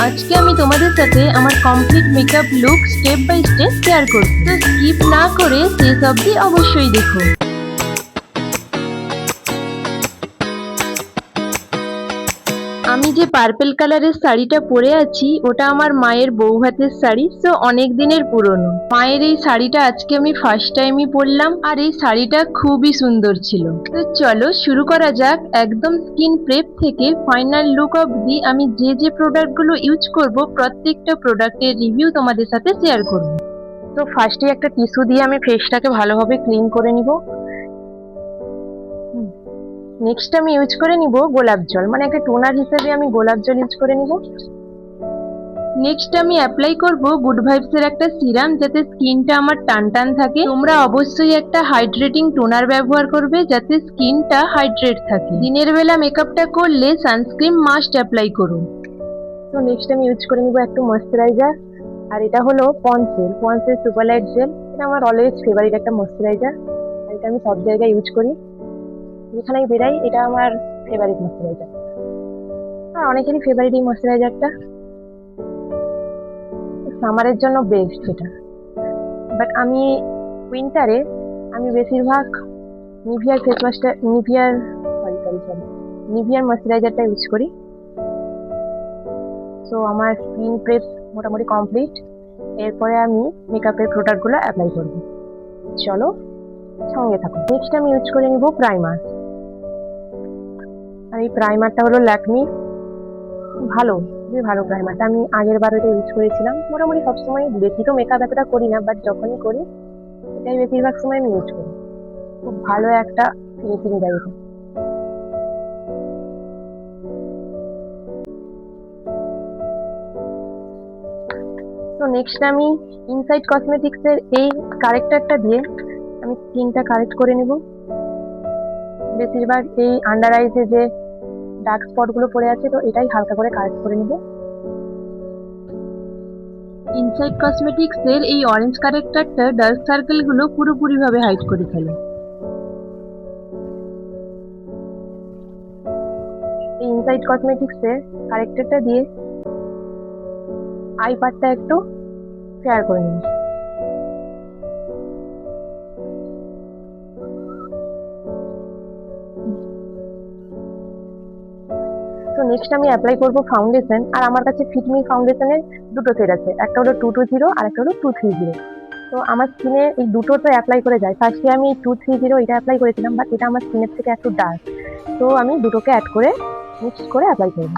আজকে আমি তোমাদের সাথে আমার complete makeup look step by step share করব। তো স্কিপ না করে শেষ অবধি অবশ্যই দেখো। আমি যে পার্পল কালারের শাড়িটা পরে আছি ওটা আমার মায়ের বউ হাতের শাড়ি, তো অনেক দিনের পুরনো। মায়ের এই শাড়িটা আজকে আমি ফার্স্ট টাইমই পরলাম, আর এই শাড়িটা খুবই সুন্দর ছিল। তো চলো শুরু করা যাক। একদম স্কিন প্রেপ থেকে ফাইনাল লুক অবধি আমি যে যে প্রোডাক্টগুলো ইউজ করব প্রত্যেকটা প্রোডাক্টের রিভিউ তোমাদের সাথে শেয়ার করব। তো ফার্স্টে একটা টিস্যু দিয়ে আমি ফেসটাকে ভালোভাবে ক্লিন করে নিব। নেক্সট আমি ইউজ করে নিব গোলাপ জল, মানে একটা টোনার হিসেবে আমি গোলাপ জল ইউজ করে নিব। নেক্সট আমি অ্যাপ্লাই করব গুড ভাইবস এর একটা সিরাম, যাতে স্কিনটা আমার টান টান থাকে। তোমরা অবশ্যই একটা হাইড্রেটিং টোনার ব্যবহার করবে যাতে স্কিনটা হাইড্রেট থাকে। দিনের বেলা মেকআপটা করলে সানস্ক্রিন মাস্ট অ্যাপ্লাই করো। তো নেক্সট আমি ইউজ করে নিব একটু ময়শ্চারাইজার, আর এটা হলো পন্সের সুপার লাইট জেল। এটা আমার অলওয়েজ ফেভারিট একটা ময়শ্চারাইজার, আর এটা আমি সব জায়গায় ইউজ করি, যেখানেই বেরাই এটা আমার ফেভারিট ময়শ্চারাইজার। আর অনেকেরই ফেভারিট এই ময়শ্চারাইজারটা, সামারের জন্য বেস্ট এটা। বাট আমি উইন্টারে আমি বেশিরভাগ নিভিয়ার ফেস ওয়াশটা নিভিয়ার ময়শ্চারাইজারটা ইউজ করি। সো আমার স্কিন প্রেপ মোটামুটি কমপ্লিট। এরপরে আমি মেকআপের প্রোডাক্টগুলো অ্যাপ্লাই করব। চলো সঙ্গে থাকো। নেক্সট আমি ইউজ করে নিব প্রাইমার, আর এই প্রাইমারটা হলো ল্যাকমি, খুবই ভালো প্রাইমারটা। আমি আগের বার এটা ইউজ করেছিলাম। মোটামুটি সবসময়, বেশি তো মেকআপ এতটা করি না, বাট যখনই করি এটাই বেশিরভাগ সময় আমি ইউজ করি। খুব ভালো একটা ফিনিশিং দেয় এটা। তো নেক্সট আমি ইনসাইড কসমেটিক্স এর এই কারেক্টারটা দিয়ে আমি স্কিনটা কারেক্ট করে নেব। বেশিরভাগ এই আন্ডার আইজে যে ডার্ক স্পট গুলো পড়ে আছে, তো এটাই হালকা করে কারেক্ট করে নেব। ইনসাইড কসমেটিক্স এর এই অরেঞ্জ কারেক্টারটা ডার্ক সার্কেল গুলো পুরোপুরি ভাবে হাইড করে ফেলে। এই ইনসাইড কসমেটিক্স এর কারেক্টারটা দিয়ে আই পার্টটা একটু ফেয়ার করে নিন। তো নেক্সট আমি অ্যাপ্লাই করব ফাউন্ডেশন, আর আমার কাছে ফিটমি ফাউন্ডেশনের দুটো সেট আছে, একটা হলো 220 আর একটা হলো 230। তো আমার স্কিনে এই দুটো তো অ্যাপ্লাই করে যায়। ফার্স্টে আমি 230 এটা অ্যাপ্লাই করেছিলাম, বাট এটা আমার স্কিনের থেকে একটু ডার্ক, তো আমি দুটোকে অ্যাড করে মিক্স করে অ্যাপ্লাই করব।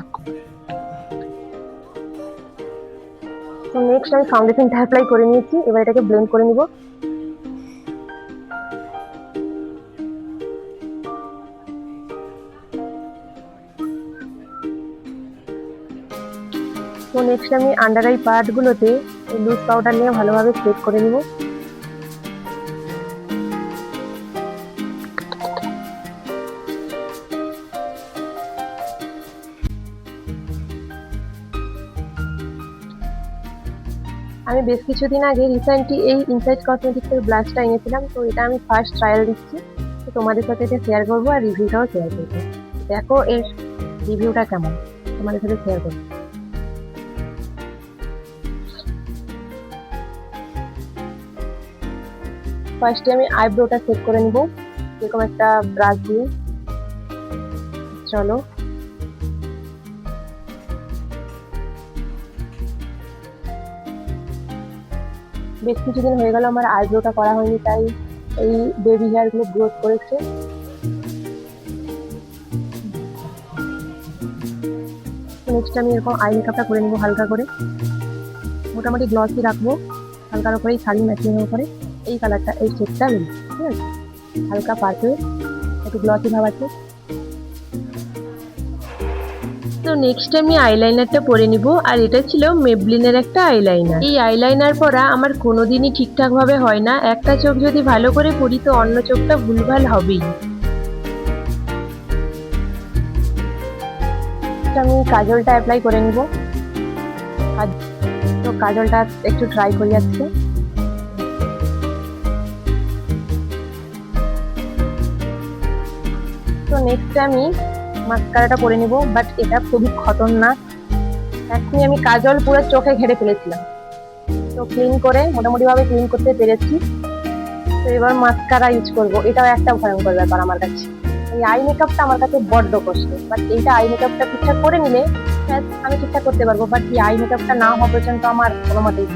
তো নেক্সট আমি ফাউন্ডেশনটা অ্যাপ্লাই করে নিয়েছি, এবার এটাকে ব্লেন্ড করে নিব। তো নেক্সট আমি আন্ডার আই পার্টগুলোতে এই লুজ পাউডার নিয়ে ভালোভাবে সেট করে নিব। আমি বেশ কিছুদিন আগে রিসেন্টলি এই ইনসাইড কসমেটিক্সের ব্লাশটা এনেছিলাম, তো এটা আমি ফার্স্ট ট্রায়াল দিচ্ছি। তো তোমাদের সাথে এটা শেয়ার করবো আর রিভিউটাও শেয়ার করবো। দেখো এর রিভিউটা কেমন, তোমাদের সাথে শেয়ার করবো। ফার্স্টে আমি আইব্রোটা সেট করে নিব এরকম একটা ব্রাশ দিয়ে। চলো বেশ কিছুদিন হয়ে গেল আমার আইব্রোটা করা হয়নি, তাই এই বেবি হেয়ার গুলো গ্রোথ করেছে। নেক্সট আমি এরকম আই মেকআপটা করে নিব হালকা করে, মোটামুটি গ্লসি রাখবো, হালকার উপরে শাড়ি ম্যাচিং এর উপরে এই কালারটা, এই শেডটা মিল, ঠিক আছে, হালকা পার্পল, একটু গ্লসি ভাব আছে। তো নেক্সট আমি আইলাইনারটা পরে নিব, আর এটা ছিল মেবলিনের একটা আইলাইনার। এই আইলাইনার পরা আমার কোনোদিনই ঠিকঠাক ভাবে হয় না, একটা চোখ যদি ভালো করে পরি তো অন্য চোখটা ভুলভাল হবেই। আমি কাজলটা অ্যাপ্লাই করে নিব। তো কাজলটা একটু ট্রাই করি আজকে। তো নেক্সট আমি মাস্কারাটা পরে নিব, বাট এটা খুবই খতরনাক, এখনই আমি কাজল পুরো চোখে ঘেরে ফেলেছিলাম, তো ক্লিন করে মোটামুটি ভাবে ক্লিন করতে পেরেছি। তো এবার মাস্কারা ইউজ করব, এটাও একটা ভয়ঙ্কর ব্যাপার আমার কাছে। এই আই মেকআপটা আমার কাছে বড্ড কষ্ট, বাট এইটা আই মেকআপটা ঠিকঠাক করে নিলে আমি ঠিকঠাক করতে পারবো, বাট এই আই মেকআপটা না হওয়া পর্যন্ত আমার কোনো মতেই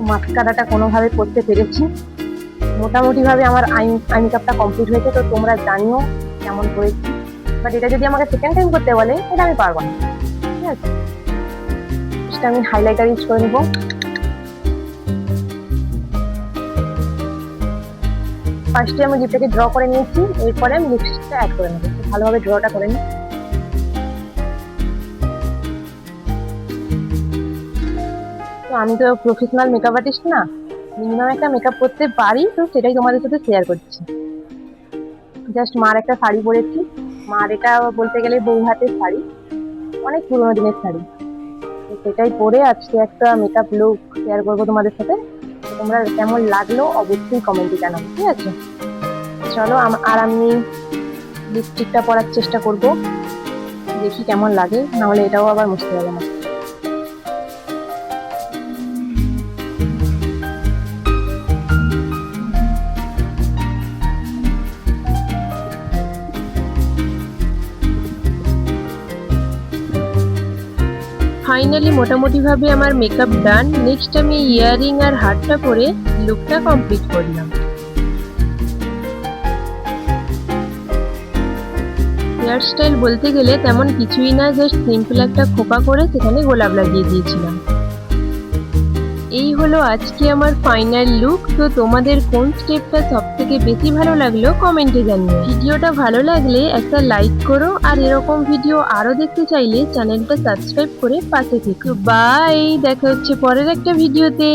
মাস্কারাটা কোনোভাবে করতে পেরেছি। মোটামুটি ভাবে আমার আই মেকআপটা কমপ্লিট হয়েছে। তো তোমরা জানিও কেমন করেছি, বাট এটা যদি আমাকে সেকেন্ড টাইম করতে বলে এটা আমি পারবো না, ঠিক আছে। আমি হাইলাইটার ইউজ করে নেবো। ফার্স্টে আমি লিপটাকে ড্র করে নিয়েছি, এরপরে আমি লিপস্টিকটা অ্যাড করে নেবো। ভালোভাবে ড্রটা করে নিই। তো আমি তো প্রফেশনাল মেকআপ আর্টিস্ট না, মিনিমাম একটা মেকআপ করতে পারি, তো সেটাই তোমাদের সাথে শেয়ার করছি। জাস্ট মার একটা শাড়ি পরেছি, মার এটা বলতে গেলে বউ হাতের শাড়ি, অনেক পুরোনো দিনের শাড়ি। তো সেটাই পরে আজকে একটা মেকআপ লুক শেয়ার করবো তোমাদের সাথে। তোমরা কেমন লাগলো অবশ্যই কমেন্টে জানাবো, ঠিক আছে। চলো আর আমি লিপস্টিকটা পরার চেষ্টা করব, দেখি কেমন লাগে, নাহলে এটাও আবার মুছতে হবে না। ফাইনালি মোটামুটি ভাবে আমার মেকআপ ডান। নেক্সট আমি ইয়াররিং আর হারটা পরে লুকটা কমপ্লিট করলাম। হেয়ার স্টাইল বলতে গেলে তেমন কিছুই না, জাস্ট সিম্পল একটা খোপা করে সেখানে গোলাপ লাগিয়ে দিয়েছিলাম। এই হলো আজকে আমার ফাইনাল লুক। তো তোমাদের কোন স্টেপটা সব থেকে বেশি ভালো লাগলো কমেন্টে জানিও। ভিডিওটা ভালো লাগলে একটা লাইক করো, আর এরকম ভিডিও আরো দেখতে চাইলে চ্যানেলটা সাবস্ক্রাইব করে পাশে থেকো। বাই, দেখা হচ্ছে পরের একটা ভিডিওতে।